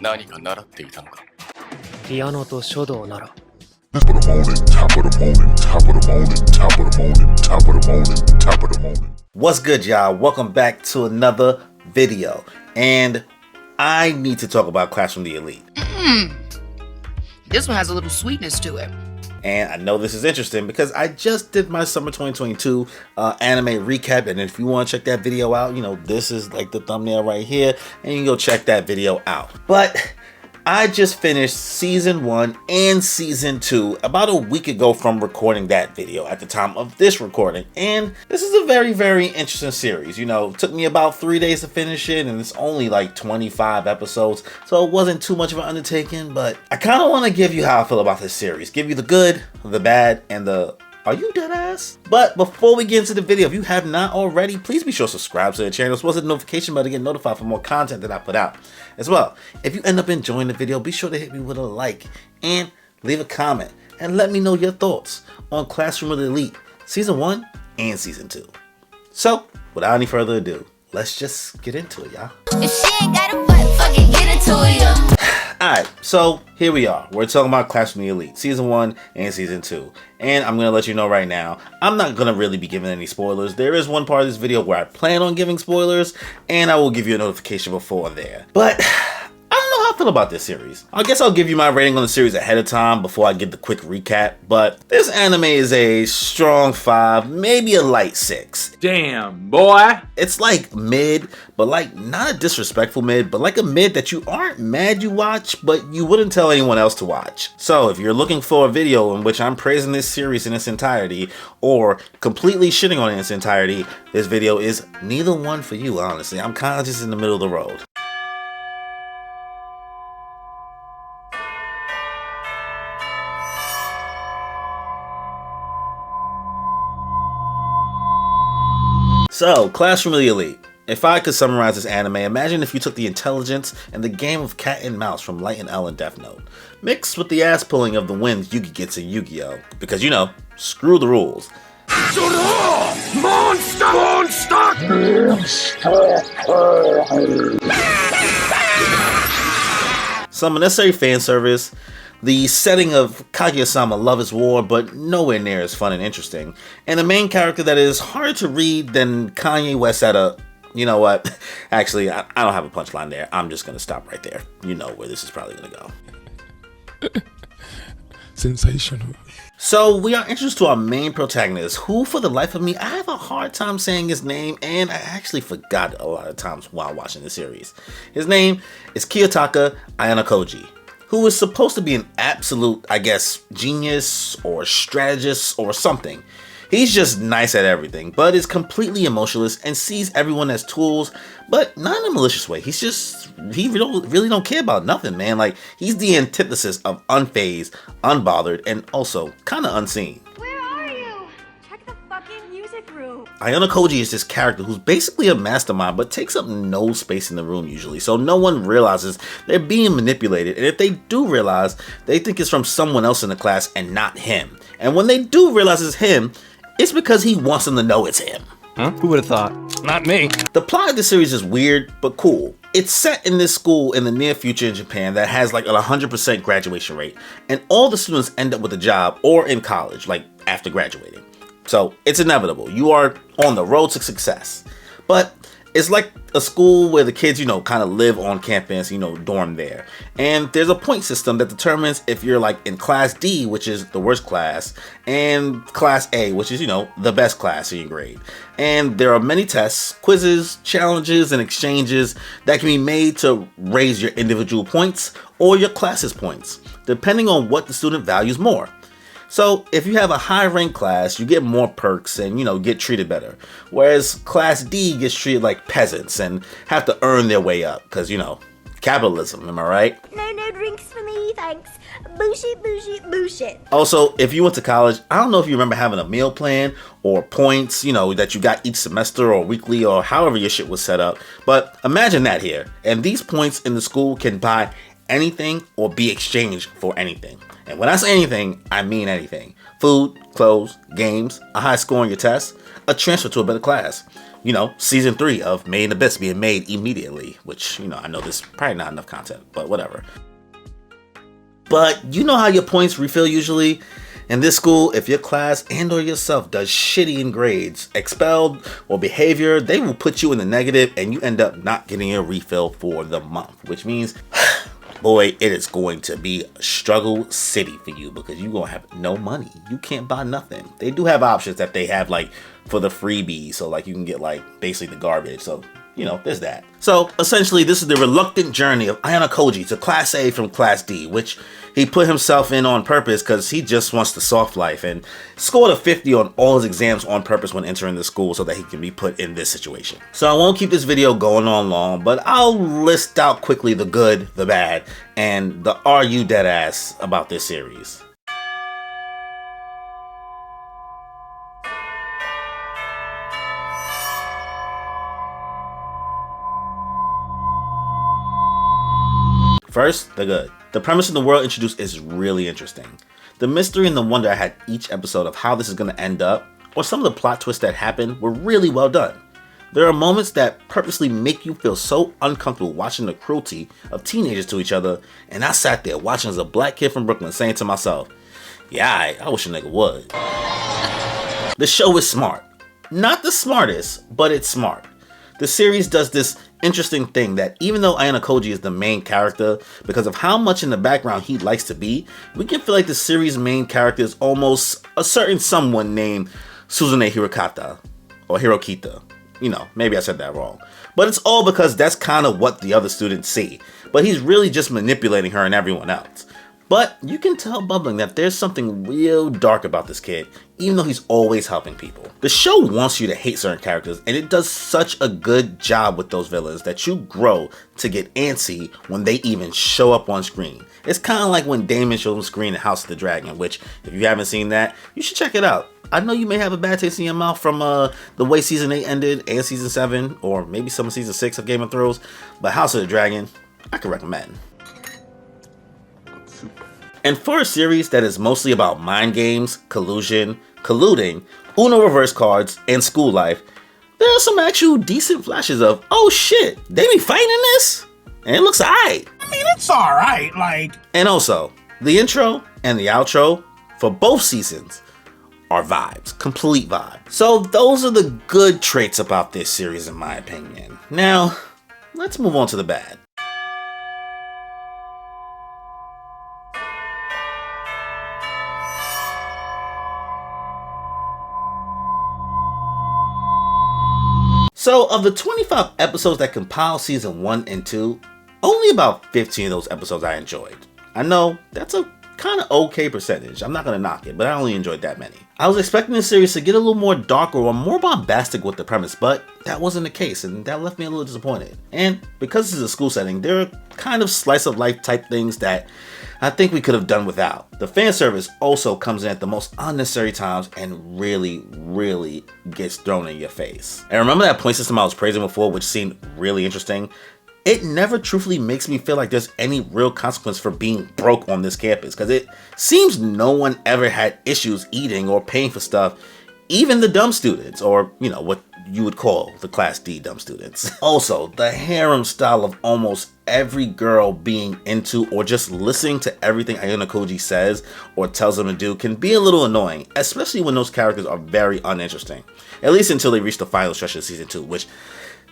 何か習っていたのか。ピアノと書道なら。Top of the morning, top of the morning, top of the morning, top of the morning, top of the morning, top of the morning. What's good, y'all? Welcome back to another video. And I need to talk about Clash from the Elite. This one has a little sweetness to it. And I know this is interesting because I just did my summer 2022 anime recap. And if you want to check that video out, you know, this is like the thumbnail right here. And you can go check that video out. But I just finished season 1 and season 2 about a week ago from recording that video at the time of this recording. And this is a very, very interesting series. You know, it took me about 3 days to finish it, and it's only like 25 episodes, so it wasn't too much of an undertaking, but I kind of want to give you how I feel about this series. Give you the good, the bad, and the Are You Deadass? But before we get into the video, if you have not already, please be sure to subscribe to the channel as well as the notification bell to get notified for more content that I put out. As well, if you end up enjoying the video, be sure to hit me with a like and leave a comment and let me know your thoughts on Clash from the Elite Season 1 and Season 2. So, without any further ado, let's just get into it, y'all. If she ain't got a butt, fucking get into it, yo. Alright, so here we are. We're talking about Clash from the Elite, Season 1 and Season 2. And I'm going to let you know right now, I'm not going to really be giving any spoilers. There is one part of this video where I plan on giving spoilers, and I will give you a notification before there. But I don't know how I feel about this series. I guess I'll give you my rating on the series ahead of time before I give the quick recap. But this anime is a strong 5, maybe a light 6. Damn, boy. It's like mid, but like not a disrespectful mid, but like a mid that you aren't mad you watch, but you wouldn't tell anyone else to watch. So if you're looking for a video in which I'm praising this series in its entirety or completely shitting on it in its entirety, this video is neither one for you, honestly. I'm kind of just in the middle of the road. So, Clash from the Elite. If I could summarize this anime, imagine if you took the intelligence and the game of cat and mouse from Light and L and Death Note, mixed with the ass pulling of the wins Yugi gets in Yu-Gi-Oh! Because, you know, screw the rules. Monster! Some unnecessary fan service, the setting of Kaguya-sama Love is War, but nowhere near as fun and interesting, and a main character that is harder to read than Kanye West at a... You know what? Actually, I don't have a punchline there. I'm just going to stop right there. You know where this is probably going to go. Sensational. So, we are introduced to our main protagonist, who, for the life of me, I have a hard time saying his name, and I actually forgot a lot of times while watching the series. His name is Kiyotaka Ayanokoji, who is supposed to be an absolute, I guess, genius or strategist or something. He's just nice at everything, but is completely emotionless and sees everyone as tools, but not in a malicious way. He really don't care about nothing, man. Like, he's the antithesis of unfazed, unbothered, and also kind of unseen. Where are you? Check the fucking music room. Ayanokoji is this character who's basically a mastermind, but takes up no space in the room usually, so no one realizes they're being manipulated, and if they do realize, they think it's from someone else in the class and not him. And when they do realize it's him, it's because he wants them to know it's him. Huh? Who would have thought? Not me. The plot of the series is weird, but cool. It's set in this school in the near future in Japan that has like a 100% graduation rate, and all the students end up with a job or in college, like after graduating. So it's inevitable. You are on the road to success. But it's like a school where the kids, you know, kind of live on campus, you know, dorm there. And there's a point system that determines if you're like in class D, which is the worst class, and class A, which is, you know, the best class in your grade. And there are many tests, quizzes, challenges, and exchanges that can be made to raise your individual points or your class's points, depending on what the student values more. So if you have a high rank class, you get more perks and, you know, get treated better. Whereas class D gets treated like peasants and have to earn their way up because, you know, capitalism, am I right? No drinks for me, thanks. Bullshit. Also, if you went to college, I don't know if you remember having a meal plan or points, you know, that you got each semester or weekly or however your shit was set up. But imagine that here. And these points in the school can buy anything or be exchanged for anything. And when I say anything, I mean anything. Food, clothes, games, a high score on your tests, a transfer to a better class. You know, season 3 of Made in Abyss being made immediately, which, you know, I know there's probably not enough content, but whatever. But you know how your points refill usually? In this school, if your class and or yourself does shitty in grades, expelled, or behavior, they will put you in the negative and you end up not getting your refill for the month, which means, boy, it is going to be struggle city for you because you're going to have no money. You can't buy nothing. They do have options that they have like for the freebies, so like you can get like basically the garbage, so you know, there's that. So essentially, this is the reluctant journey of Ayano Koji to Class A from Class D, which he put himself in on purpose because he just wants the soft life and scored a 50 on all his exams on purpose when entering the school so that he can be put in this situation. So I won't keep this video going on long, but I'll list out quickly the good, the bad, and the Are You Deadass about this series. First, the good. The premise of the world introduced is really interesting. The mystery and the wonder I had each episode of how this is going to end up, or some of the plot twists that happen, were really well done. There are moments that purposely make you feel so uncomfortable watching the cruelty of teenagers to each other, and I sat there watching as a black kid from Brooklyn saying to myself, yeah, I wish a nigga would. The show is smart. Not the smartest, but it's smart. The series does this interesting thing that even though Ayano Koji is the main character, because of how much in the background he likes to be, we can feel like the series' main character is almost a certain someone named Suzune Hirokata, or Hirokita. You know, maybe I said that wrong. But it's all because that's kind of what the other students see. But he's really just manipulating her and everyone else. But you can tell bubbling that there's something real dark about this kid, even though he's always helping people. The show wants you to hate certain characters, and it does such a good job with those villains that you grow to get antsy when they even show up on screen. It's kind of like when Damon shows on screen in House of the Dragon, which, if you haven't seen that, you should check it out. I know you may have a bad taste in your mouth from the way Season 8 ended and Season 7, or maybe some of Season 6 of Game of Thrones, but House of the Dragon, I can recommend. And for a series that is mostly about mind games, collusion, colluding, Uno reverse cards, and school life, there are some actual decent flashes of, oh shit, they be fighting in this? And it looks alright. I mean, it's alright, like... And also, the intro and the outro for both seasons are vibes, complete vibe. So those are the good traits about this series in my opinion. Now, let's move on to the bad. So, of the 25 episodes that compile season 1 and 2, only about 15 of those episodes I enjoyed. I know, that's a kind of okay percentage. I'm not going to knock it, but I only enjoyed that many. I was expecting the series to get a little more darker or more bombastic with the premise, but that wasn't the case, and that left me a little disappointed. And because this is a school setting, there are kind of slice of life type things that I think we could have done without. The fan service also comes in at the most unnecessary times and really gets thrown in your face. And remember that point system I was praising before, which seemed really interesting? It never truthfully makes me feel like there's any real consequence for being broke on this campus, because it seems no one ever had issues eating or paying for stuff, even the dumb students, or you know, what you would call the Class D dumb students. Also, the harem style of almost every girl being into or just listening to everything Ayano Koji says or tells them to do can be a little annoying, especially when those characters are very uninteresting. At least until they reach the final stretch of season 2, which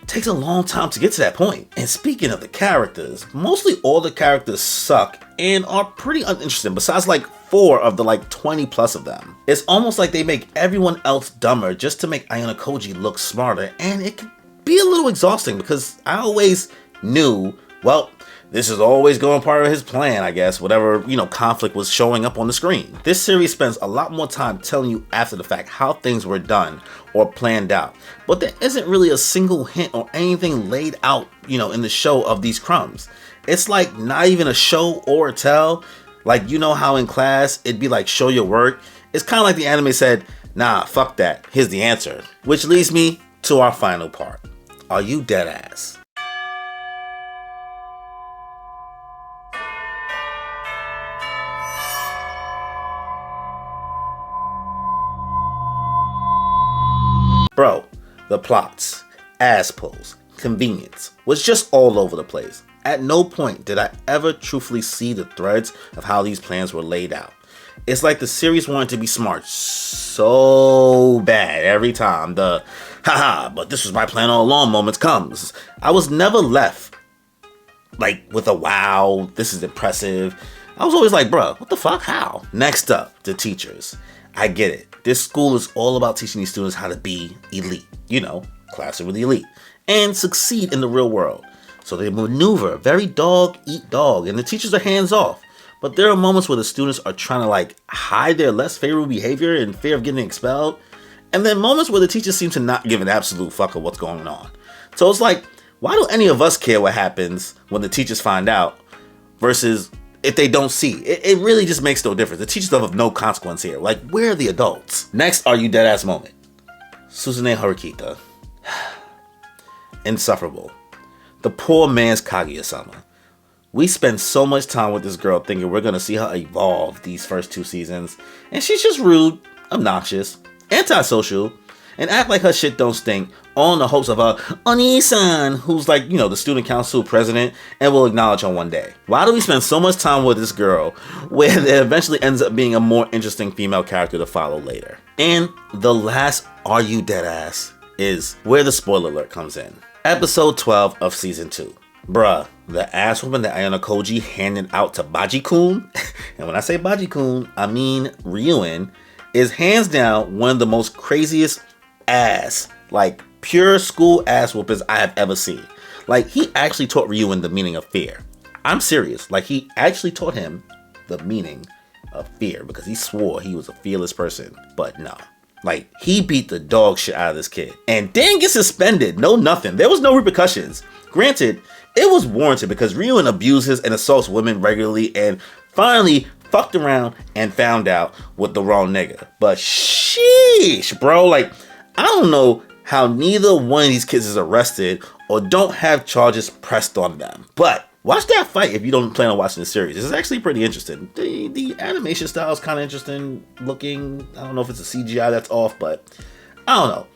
takes a long time to get to that point. And speaking of the characters, mostly all the characters suck and are pretty uninteresting besides like 4 of the like 20 plus of them. It's almost like they make everyone else dumber just to make Ayano Koji look smarter, and it can be a little exhausting because I always knew, well, this is always going part of his plan, I guess, whatever, you know, conflict was showing up on the screen. This series spends a lot more time telling you after the fact how things were done or planned out, but there isn't really a single hint or anything laid out, you know, in the show of these crumbs. It's like not even a show or a tell. Like, you know how in class it'd be like, show your work? It's kind of like the anime said, nah, fuck that, here's the answer. Which leads me to our final part. Are you deadass? Bro, the plots, ass pulls, convenience was just all over the place. At no point did I ever truthfully see the threads of how these plans were laid out. It's like the series wanted to be smart so bad every time the haha, but this was my plan all along moments comes. I was never left like with a wow, this is impressive. I was always like, bruh, what the fuck, how? Next up, the teachers. I get it. This school is all about teaching these students how to be elite. You know, classroom with the elite. And succeed in the real world. So they maneuver very dog eat dog, and the teachers are hands off. But there are moments where the students are trying to like hide their less favorable behavior in fear of getting expelled. And then moments where the teachers seem to not give an absolute fuck of what's going on. So it's like, why do any of us care what happens when the teachers find out versus if they don't see? It really just makes no difference. The teachers have no consequence here. Like, where are the adults? Next, Are You Deadass moment. Suzune Harukita. Insufferable. The poor man's Kaguya-sama. We spend so much time with this girl thinking we're gonna see her evolve these first 2 seasons, and she's just rude, obnoxious, antisocial, and act like her shit don't stink, all in the hopes of her Oni-san, who's like, you know, the student council president, and will acknowledge her one day. Why do we spend so much time with this girl where there eventually ends up being a more interesting female character to follow later? And the last Are You Deadass is where the spoiler alert comes in. Episode 12 of season 2. Bruh, the ass woman that Ayano Koji handed out to Baji-kun, and when I say Baji-kun, I mean Ryuen, is hands down one of the most craziest ass, like pure school ass whoopers I have ever seen. Like, he actually taught Ryuen the meaning of fear. I'm serious. Like, he actually taught him the meaning of fear because he swore he was a fearless person, but no. Like, he beat the dog shit out of this kid and didn't get suspended. No, nothing. There was no repercussions. Granted, it was warranted because Ryuen abuses and assaults women regularly and finally fucked around and found out with the wrong nigga. But sheesh, bro. Like, I don't know how neither one of these kids is arrested or don't have charges pressed on them. But watch that fight if you don't plan on watching the series. It's actually pretty interesting. The animation style is kind of interesting looking. I don't know if it's a CGI that's off, but I don't know.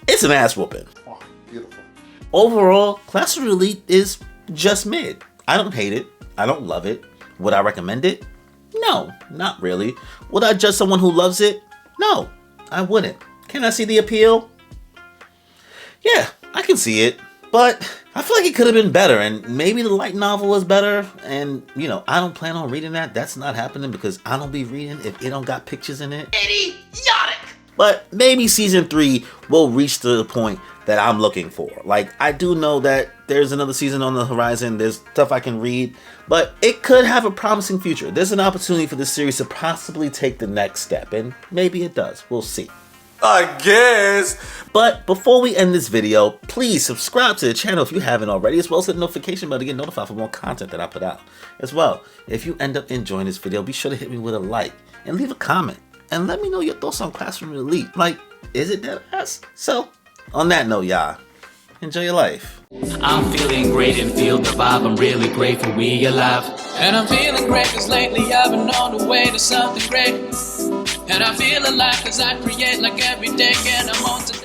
It's an ass whooping. Oh, beautiful. Overall, Classroom Elite is just mid. I don't hate it. I don't love it. Would I recommend it? No, not really. Would I judge someone who loves it? No, I wouldn't. Can I see the appeal? Yeah, I can see it. But I feel like it could have been better, and maybe the light novel was better, and, you know, I don't plan on reading that. That's not happening because I don't be reading if it don't got pictures in it. Idiotic! But maybe season 3 will reach the point that I'm looking for. Like, I do know that there's another season on the horizon. There's stuff I can read, but it could have a promising future. There's an opportunity for this series to possibly take the next step, and maybe it does. We'll see. I guess. But before we end this video, please subscribe to the channel if you haven't already, as well as hit the notification bell to get notified for more content that I put out. As well, if you end up enjoying this video, be sure to hit me with a like and leave a comment and let me know your thoughts on Classroom Elite. Like, is it that ass? So, on that note, y'all, enjoy your life. I'm feeling great and feel the vibe. I'm really grateful we alive. And I'm feeling great cause lately I've been on the way to something great. And I feel alive cause I create like every day and I'm on today.